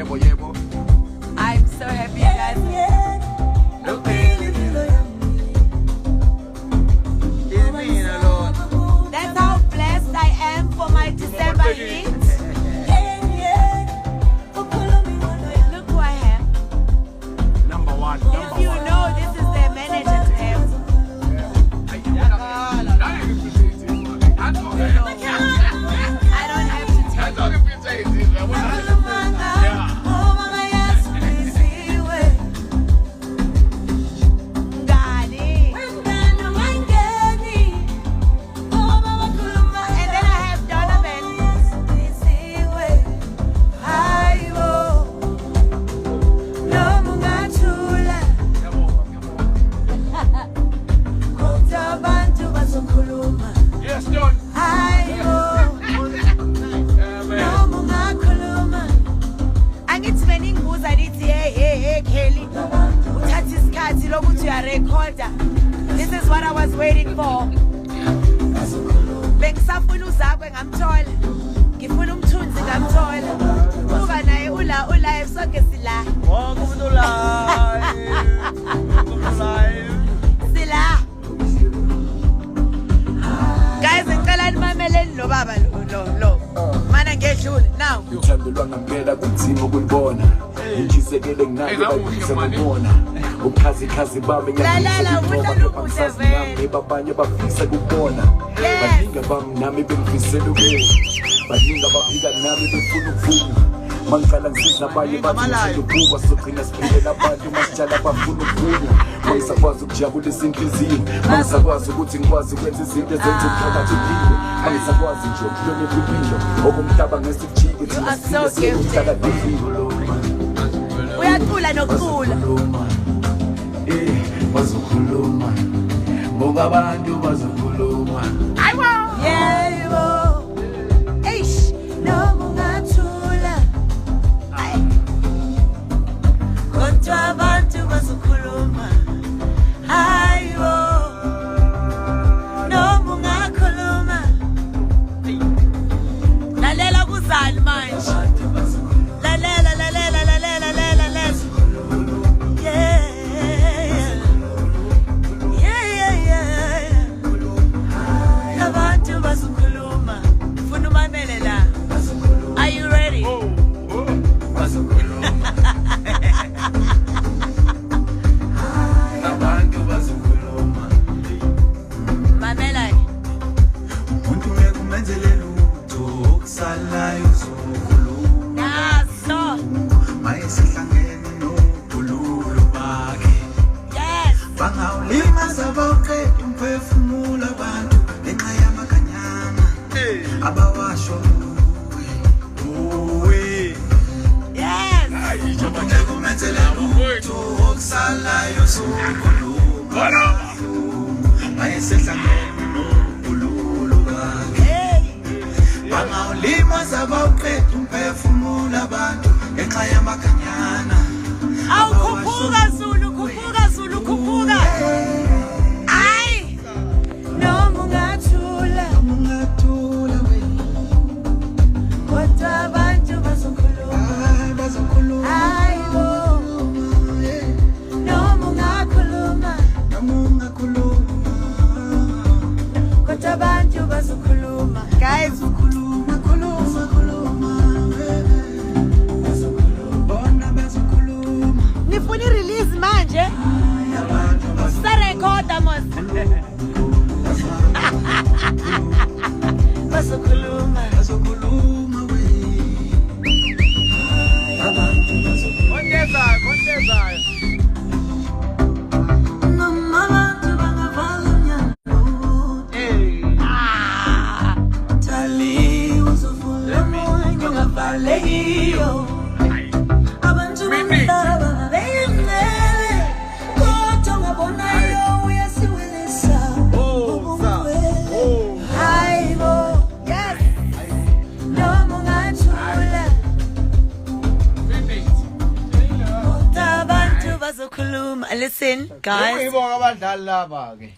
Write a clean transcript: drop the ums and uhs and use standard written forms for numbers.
I'm so happy, guys. That's how blessed I am for my December hit. Look who I am. Number one. If you know, this is the manager to them. I don't have to tell you. Yes, John. Angithi beningbuza lithi hey Kelly uthatha isikhathi lokuthi uyarekhoda. This is what I was waiting for. Bengisafuna uzakwe ngamthola, ngifuna umthunzi ngamthola, uba naye ula sonke sila sila. Guys, ngicela nimameleni lo baba lo mana ngedlule now. Uthandwa ngempela kunzima ukulibona injisekele nginayo bayisa kubona ubukhazikhazi bami ngiyabona babanye bafisa kubona baninga bami nami bengifisela ukubona baninga baphika nami befuna ukuvuma mangicala ngisiza abanye bathi ukubuka sogcina siphilela abantu masitshala bafuna ukuvuma mangisakwazi ukujabulisa inhliziyo mangisakwazi ukuthi ngikwazi ukwenza izinto ezenza umphakathi uphile mangisakwazi nje ukuhlonipha impilo okumhlaba ngesijike thina sihlala impilo uyacula nokucula bazokhuluma ngoba abantu bazokhuluma yebo eish noma ungathula kodwa abantu bazokhuluma hayibo noma ungakhuluma lalela kuzali manje lalela abantu bazokhuluma ufuna umamele la. Are you ready? abantu bazokhuluma mamela umuntu ukumenzele lutho okusalayo uzokhuluma naso mayesihlangene nokhululo bakhe yes bangawulimaza bawuqeda umphefumulo abantu ngenxa yamakanyana abawasho yes umuntu ukumenzele lutho okusalayo uzokhuluma mayesihlangene nokhululo bakhe bangawulimaza bawuqeda umphefumulo abantu ngenxa yamakanyana awukhuphuka Zulu khuphuka ay noma ungathula kodwa abantu bazokhuluma hayibo noma ungakhuluma kodwa abantu bazokhuluma. Guys, nifuna i-release manje sarekhoda mos bazokhuluma Kontezayo. noma abantu bangavala umnyango tali uzovula moya ngingavalekiyo abantu bamhlaba beyimele kodwa ngabonayo uyasiwelisa hayibo yes noma ungathula kodwa abantu bazokhuluma. Listen guys, Ngibonga abadlali laba ke.